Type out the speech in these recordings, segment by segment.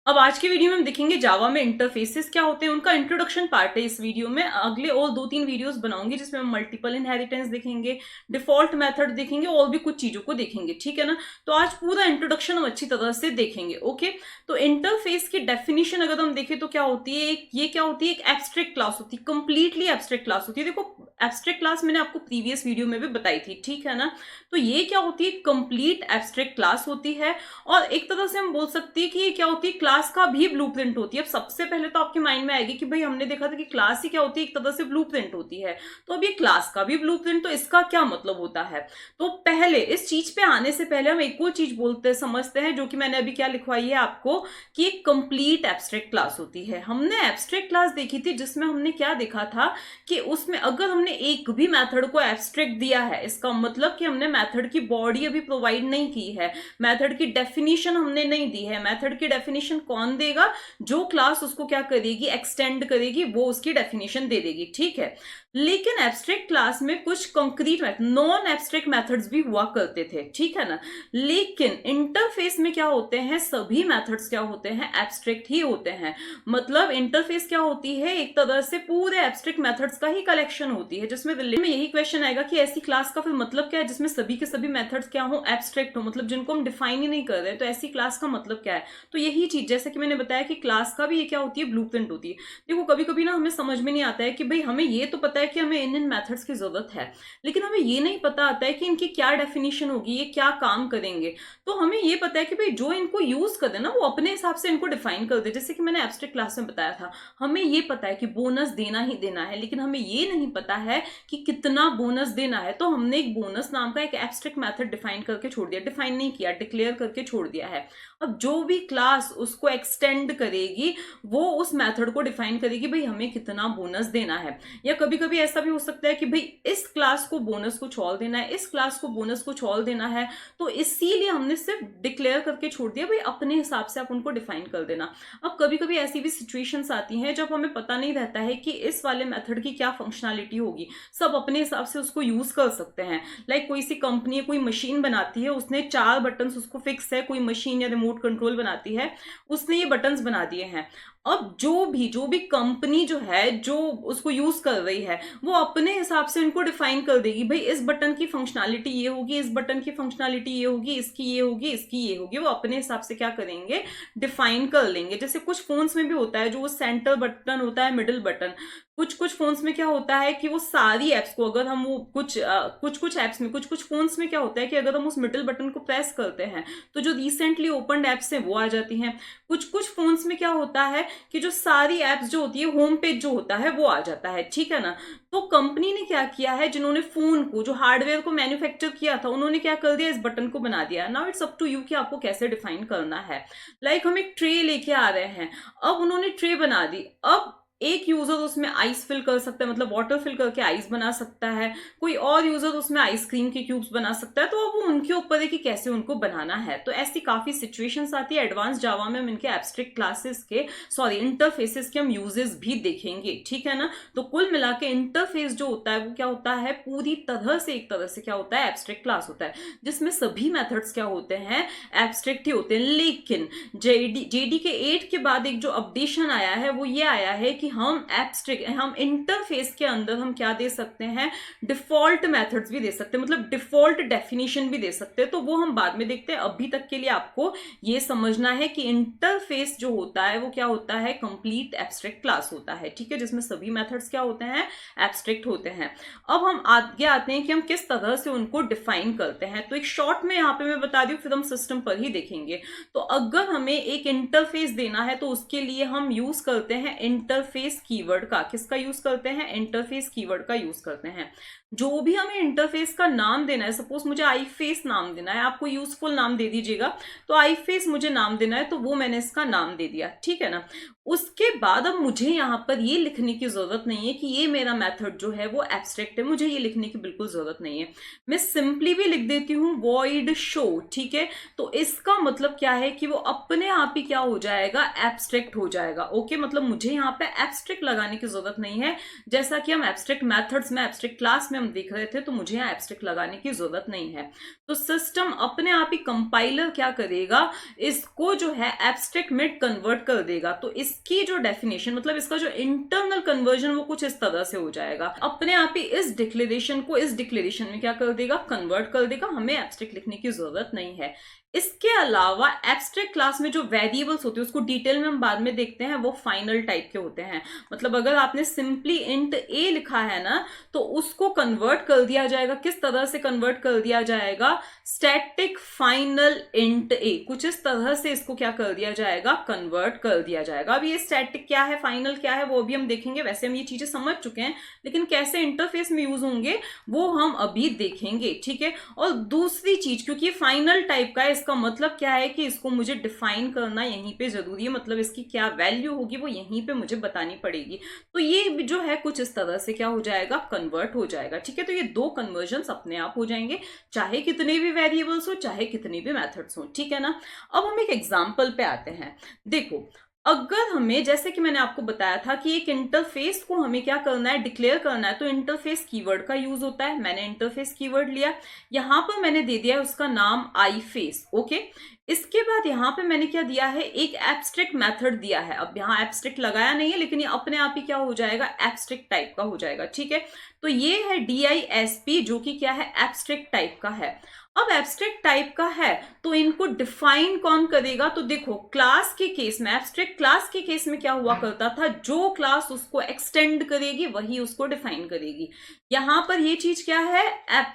अब आज की वीडियो में हम देखेंगे जावा में इंटरफेसेस क्या होते हैं, उनका इंट्रोडक्शन पार्ट है इस वीडियो में। अगले और 2-3 वीडियोस बनाऊंगी जिसमें हम मल्टीपल इनहेरिटेंस देखेंगे, डिफॉल्ट मेथड देखेंगे और भी कुछ चीजों को देखेंगे, ठीक है ना। तो आज पूरा इंट्रोडक्शन हम अच्छी तरह से देखेंगे। ओके, तो इंटरफेस की डेफिनेशन अगर हम देखें तो क्या होती है, ये क्या होती है, एक एब्स्ट्रैक्ट क्लास होती है, कंप्लीटली एब्स्ट्रैक्ट क्लास होती है। देखो एब्स्ट्रैक्ट क्लास मैंने आपको प्रीवियस वीडियो में भी बताई थी, ठीक है ना। तो ये क्या होती है, कंप्लीट एब्स्ट्रैक्ट क्लास होती है। और एक तरह से हम बोल सकते हैं कि ये क्या होती है, क्लास का भी ब्लूप्रिंट होती है। अब सबसे पहले तो आपके माइंड में आएगी कि भाई हमने देखा था कि क्लास ही क्या होती है, एक तरह से ब्लूप्रिंट होती है। तो अब ये क्लास का भी ब्लूप्रिंट, तो इसका क्या मतलब होता है। तो पहले इस चीज पे आने से पहले हम एक और चीज बोलते समझते हैं, जो कि मैंने अभी क्या लिखवाई है आपको, कि एक कंप्लीट एब्स्ट्रैक्ट क्लास होती है। हमने एब्स्ट्रैक्ट क्लास देखी थी जिसमें हमने क्या देखा था कि उसमें अगर हमने एक भी मेथड को एब्स्ट्रैक्ट दिया है, इसका मतलब कि हमने मेथड की बॉडी अभी प्रोवाइड नहीं की है, मेथड की डेफिनेशन हमने नहीं दी है। मेथड की डेफिनेशन कौन देगा, जो क्लास उसको क्या करेगी, एक्सटेंड करेगी, वो उसकी डेफिनेशन दे देगी, ठीक है। लेकिन एब्स्ट्रैक्ट क्लास में कुछ कंक्रीट नॉन एब्स्ट्रैक्ट मेथड्स भी हुआ करते थे, ठीक है ना। लेकिन इंटरफेस में क्या होते हैं, सभी मेथड्स क्या होते हैं, एब्स्ट्रैक्ट ही होते हैं। मतलब इंटरफेस क्या होती है, एक तरह से पूरे एब्स्ट्रैक्ट मेथड्स का ही कलेक्शन होती है, जिसमें में यही क्वेश्चन आएगा कि ऐसी क्लास का फिर मतलब क्या है जिसमें सभी के सभी मेथड्स क्या हो, एब्स्ट्रैक्ट हो, मतलब जिनको हम डिफाइन ही नहीं कर रहे, तो ऐसी क्लास का मतलब क्या है। तो यही चीज, जैसे कि मैंने बताया कि क्लास का भी ये क्या होती है, ब्लूप्रिंट होती है। देखो कभी कभी ना हमें समझ में नहीं आता है कि भाई हमें ये तो पता है कि हमें इन मेथड्स की जरूरत है, लेकिन हमें ये नहीं पता आता है कि इनकी क्या डेफिनेशन होगी, ये क्या काम करेंगे। तो हमें ये पता है कि भाई जो इनको यूज करे ना, वो अपने हिसाब से इनको डिफाइन कर दे। जैसे कि मैंने एब्स्ट्रैक्ट क्लास में बताया था, हमें ये पता है कि बोनस देना ही देना है, लेकिन हमें ये नहीं पता है कि कितना बोनस देना है। तो हमने एक बोनस नाम का एक एब्स्ट्रैक्ट मेथड डिफाइन करके छोड़ दिया, डिफाइन नहीं किया, डिक्लेयर करके छोड़ दिया है। अब जो भी क्लास उसको एक्सटेंड करेगी, वो उस मेथड को डिफाइन करेगी भाई हमें कितना बोनस देना है। या कभी कभी ऐसा भी हो सकता है कि भाई इस क्लास को बोनस कुछ और देना है, इस क्लास को बोनस कुछ और देना है, तो इसीलिए हमने सिर्फ डिक्लेयर करके छोड़ दिया, भाई अपने हिसाब से आप उनको डिफाइन कर देना। अब कभी कभी ऐसी भी सिचुएशंस आती हैं जब हमें पता नहीं रहता है कि इस वाले मेथड की क्या फंक्शनैलिटी होगी, सब अपने हिसाब से उसको यूज कर सकते हैं। लाइक कोई सी कंपनी कोई मशीन बनाती है, उसने 4 बटन उसको फिक्स है, कोई मशीन या रिमोट कंट्रोल बनाती है, उसने ये बटन्स बना दिए हैं। अब जो भी कंपनी जो है, जो उसको यूज कर रही है, वो अपने हिसाब से उनको डिफाइन कर देगी, भाई इस बटन की फंक्शनैलिटी ये होगी, इस बटन की फंक्शनैलिटी ये होगी, इसकी ये होगी, इसकी ये होगी। वो अपने हिसाब से क्या करेंगे, डिफाइन कर लेंगे। जैसे कुछ फोन्स में भी होता है, जो वो सेंटर बटन होता है, मिडिल बटन, कुछ फोन्स में क्या होता है कि वो सारी एप्स को, अगर हम वो कुछ एप्स में, कुछ फोन्स में क्या होता है कि अगर हम उस मिडिल बटन को प्रेस करते हैं तो जो रिसेंटली ओपन एप्स हैं वो आ जाती हैं। कुछ फोन्स में क्या होता है कि जो सारी एप्स जो होती है, होम पेज जो होता है वो आ जाता है, ठीक है ना। तो कंपनी ने क्या किया है, जिन्होंने फोन को, जो हार्डवेयर को मैन्युफैक्चर किया था, उन्होंने क्या कर दिया, इस बटन को बना दिया। Now it's up to you कि आपको कैसे डिफाइन करना है। लाइक हम एक ट्रे लेके आ रहे हैं, अब उन्होंने ट्रे बना दी, अब एक यूजर उसमें आइस फिल कर सकता है, मतलब वाटर फिल करके आइस बना सकता है, कोई और यूजर उसमें आइसक्रीम के क्यूब्स बना सकता है। तो अब वो उनके ऊपर है कि कैसे उनको बनाना है। तो ऐसी काफी सिचुएशंस आती है। एडवांस जावा में हम इनके एब्स्ट्रैक्ट क्लासेस के, सॉरी इंटरफेसेस के हम यूजेस भी देखेंगे, ठीक है ना। तो कुल मिला के इंटरफेस जो होता है वो क्या होता है, पूरी तरह से एक तरह से क्या होता है, एब्स्ट्रैक्ट क्लास होता है, जिसमें सभी मेथड्स क्या होते हैं, एब्स्ट्रैक्ट ही होते हैं। लेकिन जेडी के 8 के बाद एक जो अपडेशन आया है वो ये आया है कि हम इंटरफेस के अंदर हम क्या दे सकते हैं, डिफॉल्ट मेथड्स भी दे सकते हैं, मतलब डिफॉल्ट डेफिनेशन भी दे सकते हैं। तो वो हम बाद में देखते हैं। अभी तक के लिए आपको ये समझना है कि इंटरफेस जो होता है वो क्या होता है, कंप्लीट एब्स्ट्रैक्ट क्लास होता है, ठीक है, जिसमें सभी मेथड्स क्या होते हैं, एब्स्ट्रैक्ट होते हैं। अब हम आगे आते हैं कि हम किस तरह से उनको डिफाइन करते हैं। तो एक शॉर्ट में यहाँ पे मैं बता दूं, फिर हम सिस्टम पर ही देखेंगे। तो अगर हमें एक इंटरफेस देना है तो उसके लिए हम यूज करते हैं इंटरफेस कीवर्ड का। किसका यूज करते हैं, इंटरफेस कीवर्ड का यूज करते हैं। जो भी हमें इंटरफेस का नाम देना है, सपोज मुझे आई फेस नाम देना है, आपको यूजफुल नाम दे दीजिएगा, तो आई फेस मुझे नाम देना है, तो वो मैंने इसका नाम दे दिया, ठीक है ना। उसके बाद अब मुझे यहाँ पर ये लिखने की जरूरत नहीं है कि ये मेरा मेथड जो है वो एब्स्ट्रैक्ट है, मुझे ये लिखने की बिल्कुल जरूरत नहीं है। मैं सिंपली भी लिख देती हूँ वॉइड शो, ठीक है। तो इसका मतलब क्या है कि वो अपने आप ही क्या हो जाएगा, एब्स्ट्रैक्ट हो जाएगा। ओके, मतलब मुझे यहाँ पे एब्स्ट्रैक्ट लगाने की जरूरत नहीं है, जैसा कि हम एब्स्ट्रैक्ट मेथड्स में, एब्स्ट्रैक्ट क्लास में में हम देख रहे थे, तो मुझे यहाँ एब्स्ट्रैक्ट लगाने की जरूरत नहीं है। तो सिस्टम अपने आप ही कंपाइलर क्या करेगा, इसको जो है एब्स्ट्रैक्ट में कन्वर्ट कर देगा। तो इसकी जो डेफिनेशन, मतलब इसका जो इंटरनल कन्वर्जन, वो कुछ इस तरह से हो जाएगा, अपने आप ही इस डिक्लेरेशन को इस डिक्लेरेशन में क्या कर देगा, कन्वर्ट कर देगा। हमें एब्स्ट्रैक्ट लिखने की जरूरत नहीं है। इसके अलावा एब्स्ट्रैक्ट क्लास में जो वेरिएबल्स होते हैं, उसको डिटेल में हम बाद में देखते हैं, वो फाइनल टाइप के होते हैं। मतलब अगर आपने सिंपली इंट ए लिखा है ना, तो उसको कन्वर्ट कर दिया जाएगा। किस तरह से कन्वर्ट कर दिया जाएगा, स्टैटिक फाइनल इंट ए, कुछ इस तरह से इसको क्या कर दिया जाएगा, कन्वर्ट कर दिया जाएगा। अब ये स्टैटिक क्या है, फाइनल क्या है, वो भी हम देखेंगे। वैसे हम ये चीजें समझ चुके हैं, लेकिन कैसे इंटरफेस में यूज होंगे वो हम अभी देखेंगे, ठीक है। और दूसरी चीज, क्योंकि ये फाइनल टाइप का है, इसका मतलब क्या है कि इसको मुझे डिफाइन करना यहीं पे जरूरी है। मतलब इसकी क्या वैल्यू होगी वो यहीं पे मुझे बतानी पड़ेगी। तो ये जो है कुछ इस तरह से क्या हो जाएगा, कन्वर्ट हो जाएगा, ठीक है। तो ये दो कन्वर्जन्स अपने आप हो जाएंगे, चाहे कितने भी वेरिएबल्स हो, चाहे कितने भी मेथड्स हो, ठीक है ना। अब हम एक एग्जाम्पल पे आते हैं। देखो, अगर हमें, जैसे कि मैंने आपको बताया था कि एक इंटरफेस को हमें क्या करना है, डिक्लेयर करना है, तो इंटरफेस कीवर्ड का यूज होता है। मैंने इंटरफेस कीवर्ड लिया, यहां पर मैंने दे दिया है उसका नाम आई फेस, ओके। इसके बाद यहां पे मैंने क्या दिया है, एक एब्स्ट्रैक्ट मेथड दिया है। अब यहां एब्स्ट्रैक्ट लगाया नहीं है, लेकिन ये अपने आप ही क्या हो जाएगा, एब्स्ट्रैक्ट टाइप का हो जाएगा, ठीक है। तो ये है DISP, जो कि क्या है, एब्स्ट्रैक्ट टाइप का है। अब एब्स्ट्रैक्ट टाइप का है, तो इनको डिफाइन कौन करेगा, तो देखो क्लास के केस में, एब्स्ट्रैक्ट क्लास के केस में क्या हुआ करता था, जो क्लास उसको एक्सटेंड करेगी वही उसको डिफाइन करेगी। यहां पर ये चीज क्या है,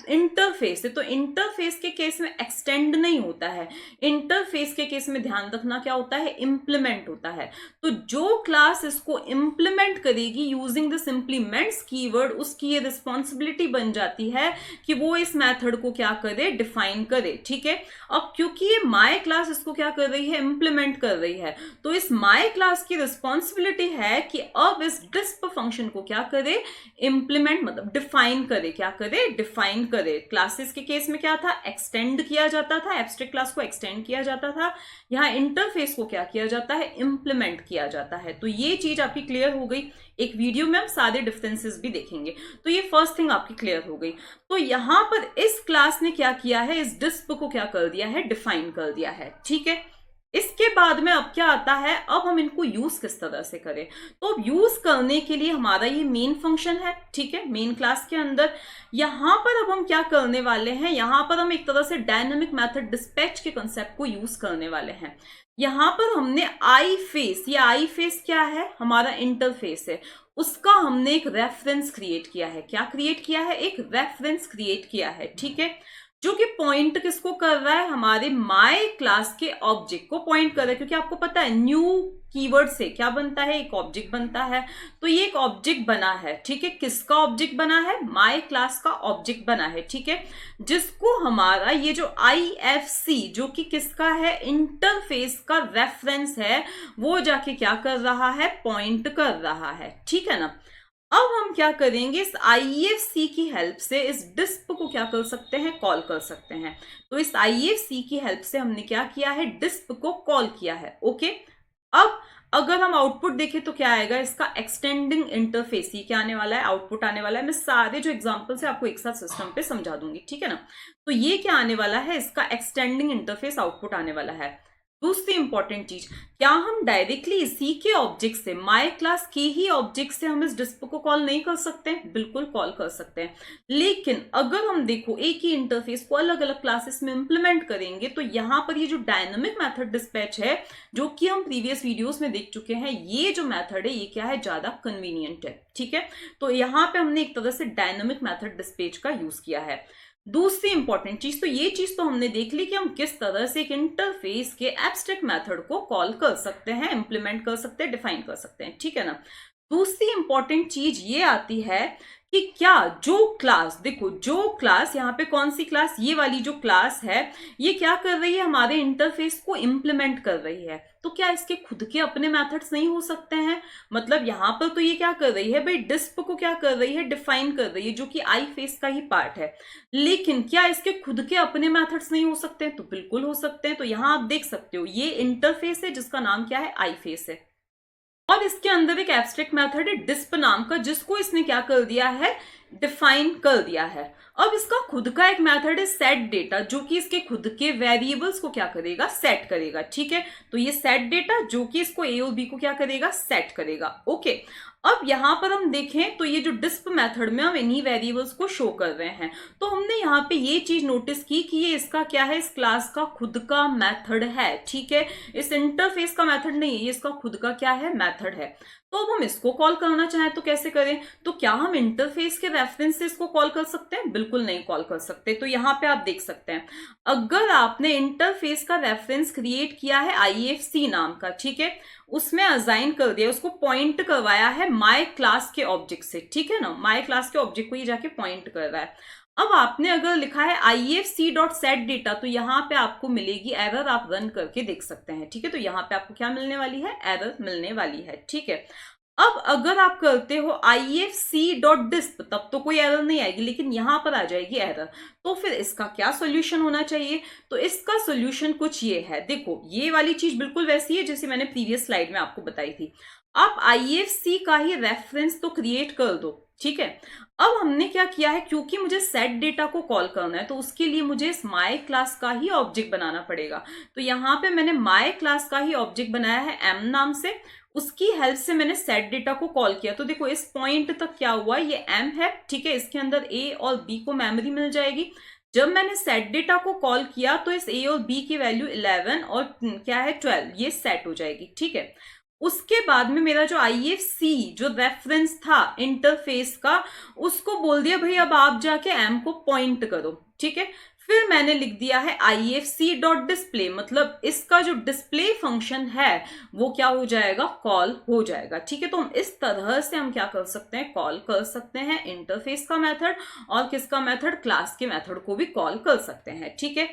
इंटरफेस है। तो इंटरफेस के केस में एक्सटेंड नहीं होता है, इंटरफेस के केस में ध्यान रखना क्या होता है, इंप्लीमेंट होता है। तो जो क्लास इसको इंप्लीमेंट करेगी यूजिंग दिस इंप्लीमेंट्स कीवर्ड, उसकी ये रिस्पॉन्सिबिलिटी बन जाती है कि वो इस मेथड को क्या करे, डिफाइन करे, ठीक है। अब क्योंकि ये माय क्लास इसको क्या कर रही है, इंप्लीमेंट कर रही है, तो इस माय क्लास की रिस्पॉन्सिबिलिटी है कि अब इस डिस्प फंक्शन को क्या करे, इंप्लीमेंट, मतलब डिफाइन करे। क्या करे, डिफाइन करे। क्लासेस के केस में क्या था, एक्सटेंड किया जाता था, एब्स्ट्रैक्ट क्लास को एक्सटेंड किया जाता था। यहां इंटरफेस को क्या किया जाता है, इंप्लीमेंट किया जाता है। तो ये चीज आपकी क्लियर हो गई। एक वीडियो में हम सारे डिफरेंसेस भी देखेंगे। तो ये फर्स्ट थिंग आपकी क्लियर हो गई। तो यहां पर इस क्लास ने क्या किया है, इस डिस्प को क्या कर दिया है, डिफाइन कर दिया है, ठीक है। इसके बाद में अब क्या आता है, अब हम इनको यूज किस तरह से करें। तो अब यूज करने के लिए हमारा ये मेन फंक्शन है, ठीक है, मेन क्लास के अंदर। यहां पर अब हम क्या करने वाले हैं, यहां पर हम एक तरह से डायनामिक मेथड डिस्पैच के कंसेप्ट को यूज करने वाले हैं। यहां पर हमने आई फेस, ये आई फेस क्या है, हमारा इंटरफेस है, उसका हमने एक रेफरेंस क्रिएट किया है। क्या क्रिएट किया है, एक रेफरेंस क्रिएट किया है, ठीक है, जो कि पॉइंट किसको कर रहा है, हमारे माय क्लास के ऑब्जेक्ट को पॉइंट कर रहा है। क्योंकि आपको पता है न्यू कीवर्ड से क्या बनता है, एक ऑब्जेक्ट बनता है। तो ये एक ऑब्जेक्ट बना है, ठीक है। किसका ऑब्जेक्ट बना है, माय क्लास का ऑब्जेक्ट बना है, ठीक है, जिसको हमारा ये जो IFC, जो कि किसका है, इंटरफेस का रेफरेंस है, वो जाके क्या कर रहा है, पॉइंट कर रहा है, ठीक है ना। अब हम क्या करेंगे, इस IFC की हेल्प से इस डिस्प को क्या कर सकते हैं, कॉल कर सकते हैं। तो इस IFC की हेल्प से हमने क्या किया है, डिस्प को कॉल किया है, ओके। अब अगर हम आउटपुट देखें तो क्या आएगा, इसका एक्सटेंडिंग इंटरफेस, ही क्या आने वाला है, आउटपुट आने वाला है। मैं सारे जो एग्जांपल्स है आपको एक साथ सिस्टम पे समझा दूंगी, ठीक है ना। तो ये क्या आने वाला है, इसका एक्सटेंडिंग इंटरफेस आउटपुट आने वाला है। दूसरी इंपॉर्टेंट चीज, क्या हम डायरेक्टली इसी के ऑब्जेक्ट से, माय क्लास के ही ऑब्जेक्ट से हम इस डिस्प को कॉल नहीं कर सकते, बिल्कुल कॉल कर सकते हैं। लेकिन अगर हम देखो एक ही इंटरफेस को अलग अलग क्लासेस में इंप्लीमेंट करेंगे, तो यहां पर ये जो डायनामिक मेथड डिस्पैच है, जो कि हम प्रीवियस वीडियोस में देख चुके हैं, ये जो मेथड है ये क्या है, ज्यादा कन्वीनियंट है, ठीक है। तो यहां पे हमने एक तरह से डायनामिक मेथड डिस्पैच का यूज किया है। दूसरी इंपॉर्टेंट चीज, तो ये चीज तो हमने देख ली कि हम किस तरह से एक इंटरफेस के एब्स्ट्रैक्ट मेथड को कॉल कर सकते हैं, इंप्लीमेंट कर सकते हैं, डिफाइन कर सकते हैं, ठीक है ना। दूसरी इंपॉर्टेंट चीज ये आती है कि क्या जो क्लास, देखो जो क्लास, यहाँ पे कौन सी क्लास, ये वाली जो क्लास है, ये क्या कर रही है, हमारे इंटरफेस को इंप्लीमेंट कर रही है। तो क्या इसके खुद के अपने मेथड्स नहीं हो सकते हैं। मतलब यहां पर तो ये क्या कर रही है भाई, डिस्प को क्या कर रही है, डिफाइन कर रही है, जो कि आई फेस का ही पार्ट है। लेकिन क्या इसके खुद के अपने मेथड्स नहीं हो सकते हैं, तो बिल्कुल हो सकते हैं। तो यहां आप देख सकते हो ये इंटरफेस है जिसका नाम क्या है, आई फेस है, और इसके अंदर एक एब्स्ट्रैक्ट मेथड है डिस्प नाम का, जिसको इसने क्या कर दिया है, डिफाइन कर दिया है। अब इसका खुद का एक मेथड है सेट डेटा, जो कि इसके खुद के वेरिएबल्स को क्या करेगा, सेट करेगा। ठीक है, तो ये सेट डेटा जो कि इसको ए और बी को क्या करेगा, सेट करेगा। ओके, अब यहां पर हम देखें तो ये जो डिस्प मेथड में हम इन्हीं वेरिएबल्स को शो कर रहे हैं, तो हमने यहाँ पे ये चीज नोटिस की कि ये इसका क्या है, इस क्लास का खुद का मेथड है। ठीक है, इस इंटरफेस का मेथड नहीं है, ये इसका खुद का क्या है, मेथड है। तो अब हम इसको कॉल करना चाहें तो कैसे करें, तो क्या हम इंटरफेस के रेफरेंस से इसको कॉल कर सकते हैं, बिल्कुल नहीं कॉल कर सकते। तो यहाँ पे आप देख सकते हैं, अगर आपने इंटरफेस का रेफरेंस क्रिएट किया है IFC नाम का, ठीक है, उसमें असाइन कर दिया, उसको पॉइंट करवाया है माय क्लास के ऑब्जेक्ट से, ठीक है ना, माय क्लास के ऑब्जेक्ट को ये जाके पॉइंट कर रहा है। अब आपने अगर लिखा है ifc.setData, तो यहाँ पे आपको मिलेगी एरर, आप रन करके देख सकते हैं। ठीक है, तो यहाँ पे आपको क्या मिलने वाली है, एरर मिलने वाली है। ठीक है, अब अगर आप करते हो ifc.disp, तब तो कोई एरर नहीं आएगी, लेकिन यहां पर आ जाएगी एरर। तो फिर इसका क्या सॉल्यूशन होना चाहिए, तो इसका सॉल्यूशन कुछ ये है। देखो, ये वाली चीज बिल्कुल वैसी है जैसे मैंने प्रीवियस स्लाइड में आपको बताई थी। आप IFC का ही रेफरेंस तो क्रिएट कर दो। ठीक है, अब हमने क्या किया है, क्योंकि मुझे सेट डेटा को कॉल करना है, तो उसके लिए मुझे इस माय क्लास का ही ऑब्जेक्ट बनाना पड़ेगा। तो यहाँ पे मैंने माय क्लास का ही ऑब्जेक्ट बनाया है m नाम से, उसकी हेल्प से मैंने सेट डेटा को कॉल किया। तो देखो, इस पॉइंट तक क्या हुआ, ये m है। ठीक है, इसके अंदर a और b को मेमोरी मिल जाएगी। जब मैंने सेट डेटा को कॉल किया तो इस a और b की वैल्यू 11 और क्या है 12, ये सेट हो जाएगी। ठीक है, उसके बाद में मेरा जो IFC जो रेफरेंस था इंटरफेस का, उसको बोल दिया भाई अब आप जाके m को पॉइंट करो। ठीक है, फिर मैंने लिख दिया है ifc.display, मतलब इसका जो डिस्प्ले फंक्शन है वो क्या हो जाएगा, कॉल हो जाएगा। ठीक है, तो हम इस तरह से हम क्या कर सकते हैं, कॉल कर सकते हैं इंटरफेस का मेथड, और किसका मेथड, क्लास के मेथड को भी कॉल कर सकते हैं। ठीक है,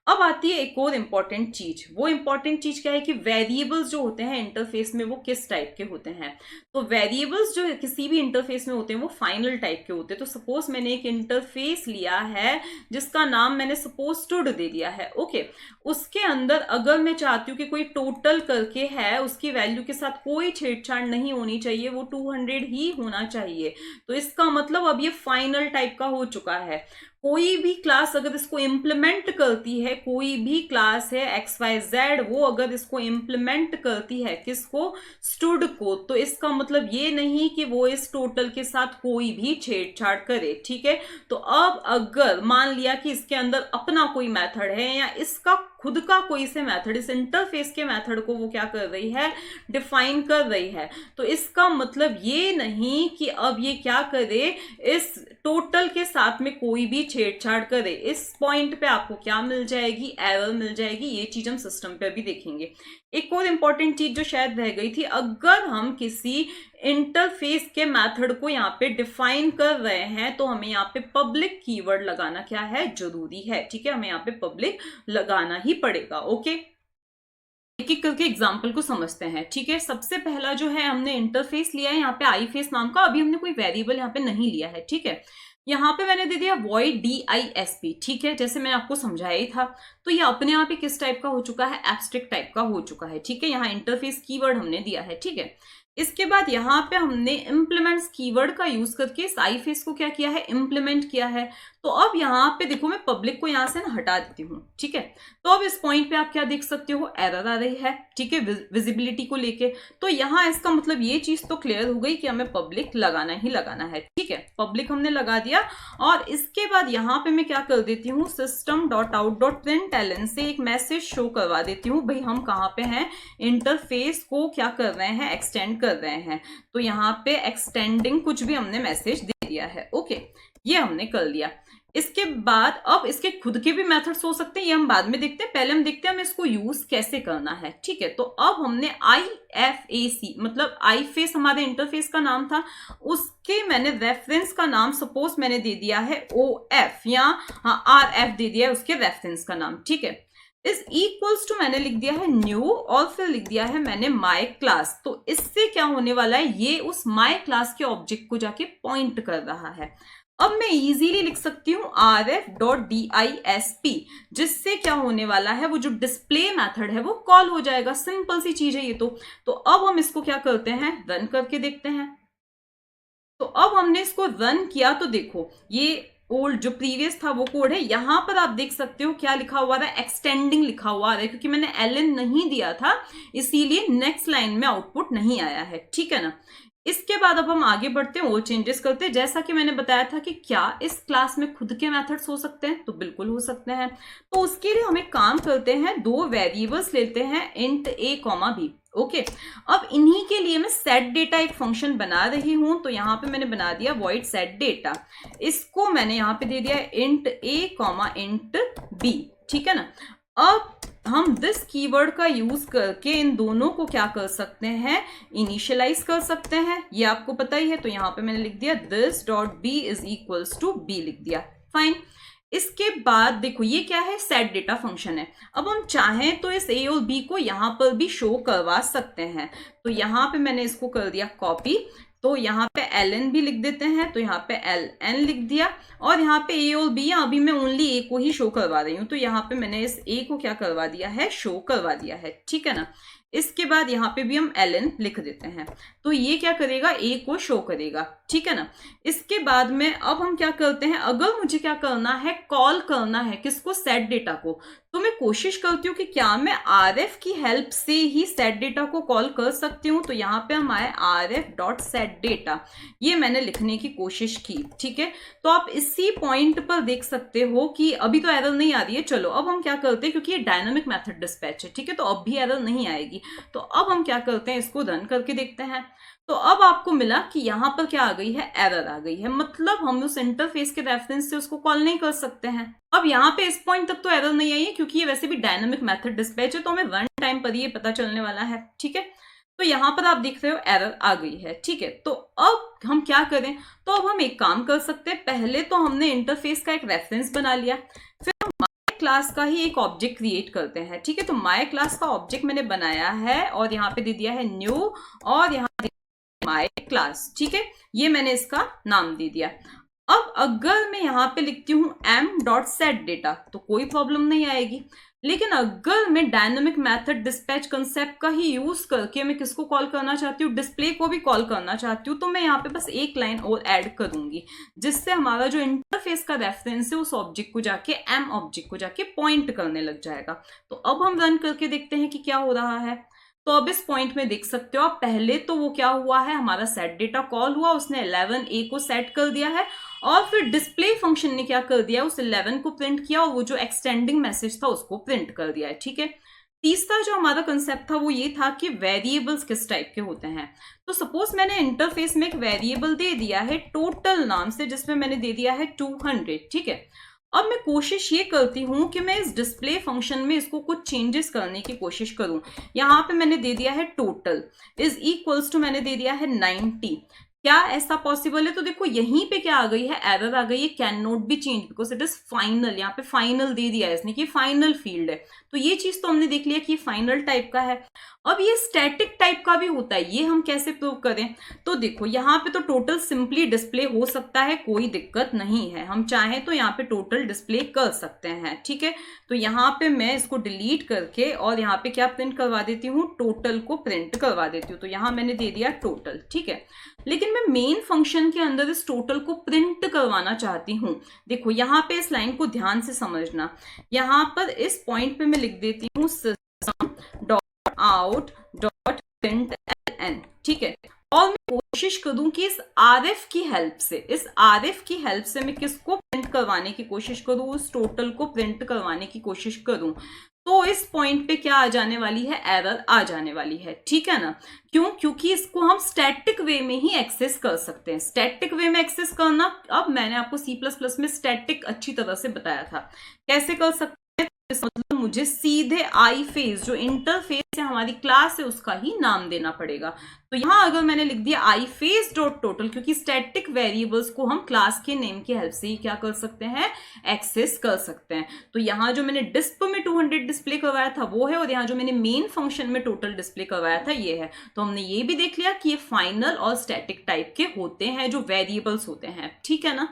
अब आती है एक और इंपॉर्टेंट चीज। वो इंपॉर्टेंट चीज क्या है कि वेरिएबल्स जो होते हैं इंटरफेस में वो किस टाइप के होते हैं। तो वेरिएबल्स जो किसी भी इंटरफेस में होते हैं वो फाइनल टाइप के होते हैं। तो सपोज मैंने एक इंटरफेस लिया है जिसका नाम मैंने सपोज स्टूड दे दिया है। ओके, उसके अंदर अगर मैं चाहती हूँ कि कोई टोटल करके है, उसकी वैल्यू के साथ कोई छेड़छाड़ नहीं होनी चाहिए, वो 200 ही होना चाहिए, तो इसका मतलब अब ये फाइनल टाइप का हो चुका है। कोई भी क्लास अगर इसको इम्प्लीमेंट करती है, कोई भी क्लास है XYZ, वो अगर इसको इम्प्लीमेंट करती है किसको, स्टूड को, तो इसका मतलब ये नहीं कि वो इस टोटल के साथ कोई भी छेड़छाड़ करे। ठीक है, तो अब अगर मान लिया कि इसके अंदर अपना कोई मेथड है या इसका खुद का कोई से मेथड, इस इंटरफेस के मेथड को वो क्या कर रही है, डिफाइन कर रही है, तो इसका मतलब ये नहीं कि अब ये क्या करे, इस टोटल के साथ में कोई भी छेड़छाड़ करे। इस पॉइंट पे आपको क्या मिल जाएगी, एरर मिल जाएगी। ये चीज हम सिस्टम पे भी देखेंगे। एक और इंपॉर्टेंट चीज जो शायद रह गई थी, अगर हम किसी इंटरफेस के मेथड को यहाँ पे डिफाइन कर रहे हैं तो हमें यहाँ पे पब्लिक कीवर्ड लगाना क्या है, जरूरी है। ठीक है, हमें यहाँ पे पब्लिक लगाना ही पड़ेगा। ओके, एक एक करके एग्जाम्पल को समझते हैं। ठीक है, सबसे पहला जो है, हमने इंटरफेस लिया है यहाँ पे ifs नाम का, अभी हमने कोई वेरिएबल यहाँ पे नहीं लिया है। ठीक है, यहाँ पे मैंने दे दिया void disp। ठीक है, जैसे मैंने आपको समझाया ही था, तो ये अपने आप ही किस टाइप का हो चुका है, एब्स्ट्रैक्ट टाइप का हो चुका है। ठीक है, यहाँ इंटरफेस कीवर्ड हमने दिया है। ठीक है, इसके बाद यहाँ पे हमने इम्प्लीमेंट्स कीवर्ड का यूज करके इस ifs को क्या किया है, इम्प्लीमेंट किया है। तो अब यहाँ पे देखो, मैं पब्लिक को यहाँ से ना हटा देती हूँ। ठीक है, तो अब इस पॉइंट पे आप क्या देख सकते हो, एरर आ रही है। ठीक है, विजिबिलिटी को लेके, तो यहाँ इसका मतलब ये चीज तो क्लियर हो गई कि हमें पब्लिक लगाना ही लगाना है। ठीक है, पब्लिक हमने लगा दिया, और इसके बाद यहाँ पे मैं क्या कर देती हूँ, system.out.println से एक मैसेज शो करवा देती हूँ, भाई हम कहाँ पे हैं, इंटरफेस को क्या कर रहे हैं, एक्सटेंड कर रहे हैं। तो यहाँ पे एक्सटेंडिंग कुछ भी हमने मैसेज दे दिया है। ओके, ये हमने कर लिया। इसके बाद अब इसके खुद के भी मेथड्स हो सकते हैं, ये हम बाद में देखते हैं। पहले हम देखते हैं हमें इसको यूज कैसे करना है। ठीक है, तो अब हमने IFAC मतलब ifs हमारे इंटरफेस का नाम था, उसके मैंने रेफरेंस का नाम सपोज मैंने दे दिया है OF या RF दे दिया है उसके रेफरेंस का नाम। ठीक है, इस इक्वल्स टू मैंने लिख दिया है न्यू, और फिर लिख दिया है मैंने माय क्लास। तो इससे क्या होने वाला है, ये उस माय क्लास के ऑब्जेक्ट को जाके पॉइंट कर रहा है। अब मैं इजीली लिख सकती हूँ rf.disp, जिससे क्या होने वाला है, वो जो डिस्प्ले मेथड है वो कॉल हो जाएगा। सिंपल सी चीज है ये तो अब हम इसको क्या करते हैं, रन करके देखते हैं। तो अब हमने इसको रन किया तो देखो ये ओल्ड जो प्रीवियस था वो कोड है, यहां पर आप देख सकते हो क्या लिखा हुआ था, एक्सटेंडिंग लिखा हुआ है, क्योंकि मैंने ln नहीं दिया था इसीलिए नेक्स्ट लाइन में आउटपुट नहीं आया है, ठीक है ना। इसके बाद अब हम आगे बढ़ते हैं और चेंजेस करते हैं। जैसा कि मैंने बताया था कि क्या इस क्लास में खुद के मेथड्स हो सकते हैं, तो बिल्कुल हो सकते हैं। तो उसके लिए हम एक काम करते हैं, दो वेरिएबल्स लेते हैं int a comma b। Okay, अब इन्हीं के लिए मैं सेट डेटा एक फंक्शन बना रही हूं, तो यहां पे मैंने बना दिया वॉइड सेट डेटा। इसको मैंने यहां पे दे दिया int a comma int b, ठीक है ना। अब हम दिस कीवर्ड का यूज करके इन दोनों को क्या कर सकते हैं, इनिशियलाइज कर सकते हैं, ये आपको पता ही है। तो यहां पे मैंने लिख दिया this dot b is equals to b, लिख दिया, फाइन। इसके बाद देखो ये क्या है, सेट डेटा फंक्शन है। अब हम चाहें तो इस a और b को यहां पर भी शो करवा सकते हैं, तो यहां पे मैंने इसको कर दिया कॉपी, तो यहाँ पे ln भी लिख देते हैं, तो यहाँ पे ln लिख दिया, और यहाँ पे a और b, अभी मैं ओनली a को ही शो करवा रही हूँ, तो यहाँ पे मैंने इस a को क्या करवा दिया है, शो करवा दिया है, ठीक है ना। इसके बाद यहाँ पे भी हम ln लिख देते हैं, तो ये क्या करेगा, a को शो करेगा, ठीक है ना। इसके बाद में अब हम क्या करते हैं, अगर मुझे क्या करना है, कॉल करना है किसको, सेट डेटा को, तो मैं कोशिश करती हूँ कि क्या मैं rf की हेल्प से ही सेट डेटा को कॉल कर सकती हूँ। तो यहाँ पे हम आए rf डॉट सेट डेटा, ये मैंने लिखने की कोशिश की, ठीक है। तो आप इसी पॉइंट पर देख सकते हो कि अभी तो एरर नहीं आ रही है। चलो अब हम क्या करते हैं, क्योंकि ये डायनामिक मेथड डिस्पैच है, ठीक है, तो अब भी एरर नहीं आएगी। तो अब हम क्या करते हैं, इसको रन करके देखते हैं। तो अब आपको मिला कि यहां पर क्या आ गई है, एरर आ गई है, मतलब हम उस इंटरफेस के रेफरेंस से उसको कॉल नहीं कर सकते हैं। अब यहाँ पे इस पॉइंट तक तो एरर नहीं आई है, क्योंकि ये वैसे भी डायनामिक मेथड डिस्पैच है, तो हमें वन टाइम पर ये पता चलने वाला है, ठीक है। तो यहाँ पर आप देख रहे हो एरर आ गई है, ठीक है। तो अब हम क्या करें, तो अब हम एक काम कर सकते हैं, पहले तो हमने इंटरफेस का एक रेफरेंस बना लिया, फिर हम माई क्लास का ही एक ऑब्जेक्ट क्रिएट करते हैं, ठीक है। तो माई क्लास का ऑब्जेक्ट मैंने बनाया है और यहाँ पे दे दिया है न्यू, और यहाँ माई क्लास, ठीक है, ये मैंने इसका नाम दे दिया। अब अगर मैं यहाँ पे लिखती हूँ m डॉट सेट डेटा, तो कोई प्रॉब्लम नहीं आएगी। लेकिन अगर मैं डायनामिक मेथड डिस्पैच कंसेप्ट का ही यूज करके मैं किसको कॉल करना चाहती हूँ, डिस्प्ले को भी कॉल करना चाहती हूँ, तो मैं यहाँ पे बस एक लाइन और ऐड करूंगी, जिससे हमारा जो इंटरफेस का रेफरेंस है उस ऑब्जेक्ट को जाके m ऑब्जेक्ट को जाके पॉइंट करने लग जाएगा। तो अब हम रन करके देखते हैं कि क्या हो रहा है। तो अब इस पॉइंट में देख सकते हो आप, पहले तो वो क्या हुआ है, हमारा सेट डेटा कॉल हुआ, उसने 11a को सेट कर दिया है, और फिर डिस्प्ले फंक्शन ने क्या कर दिया, उस 11 को प्रिंट किया, और वो जो एक्सटेंडिंग मैसेज था उसको प्रिंट कर दिया है, ठीक है। तीसरा जो हमारा कंसेप्ट था वो ये था कि वेरिएबल्स किस टाइप के होते हैं। तो सपोज मैंने इंटरफेस में एक वेरिएबल दे दिया है टोटल नाम से, जिसमें मैंने दे दिया है 200, ठीक है। अब मैं कोशिश ये करती हूं कि मैं इस डिस्प्ले फंक्शन में इसको कुछ चेंजेस करने की कोशिश करूं। यहां पे मैंने दे दिया है टोटल इज इक्वल्स टू, मैंने दे दिया है 90। क्या ऐसा पॉसिबल है? तो देखो यहीं पे क्या आ गई है, एरर आ गई है, can not be change because it is final. यहाँ पे फाइनल दे दिया है इसने कि फाइनल फील्ड है, तो ये चीज तो हमने देख लिया कि फाइनल टाइप का है। अब ये स्टैटिक टाइप का भी होता है, ये हम कैसे प्रूव करें? तो देखो यहाँ पे तो टोटल सिंपली डिस्प्ले हो सकता है, कोई दिक्कत नहीं है, हम चाहें तो यहाँ पे टोटल डिस्प्ले कर सकते हैं, ठीक है। तो यहाँ पे मैं इसको डिलीट करके और यहाँ पे क्या प्रिंट करवा देती हूँ, टोटल को प्रिंट करवा देती हूँ। तो यहाँ मैंने दे दिया टोटल, ठीक है। लेकिन मैं मेन फंक्शन के अंदर इस टोटल को प्रिंट करवाना चाहती हूँ। देखो यहाँ पे इस लाइन को ध्यान से समझना, यहाँ पर इस पॉइंट पे मैं लिख देती हूँ system dot out dot println, ठीक है। और मैं कोशिश करूं कि इस RF की हेल्प से मैं किसको प्रिंट करवाने की कोशिश करूं, उस टोटल को प्रिंट करवाने की कोशिश करूं। तो इस पॉइंट पे क्या आ जाने वाली है, एरर आ जाने वाली है, ठीक है ना। क्यों? क्योंकि इसको हम स्टैटिक वे में ही एक्सेस कर सकते हैं। स्टैटिक वे में एक्सेस करना, अब मैंने आपको C++ में स्टैटिक अच्छी तरह से बताया था कैसे कर सकते हैं। मतलब मुझे सीधे आई फेस, जो इंटरफेस है हमारी क्लास है, उसका ही नाम देना पड़ेगा। तो यहां अगर मैंने लिख दिया आई फेस डॉट टोटल, क्योंकि स्टैटिक वेरिएबल्स को हम क्लास के नेम की हेल्प से ही क्या कर सकते हैं, एक्सेस कर सकते हैं। तो यहाँ जो मैंने डिस्प में 200 डिस्प्ले करवाया था वो है, और यहाँ जो मैंने मेन फंक्शन में टोटल डिस्प्ले करवाया था ये है। तो हमने ये भी देख लिया कि ये फाइनल और स्टैटिक टाइप के होते हैं जो वेरिएबल्स होते हैं, ठीक है ना।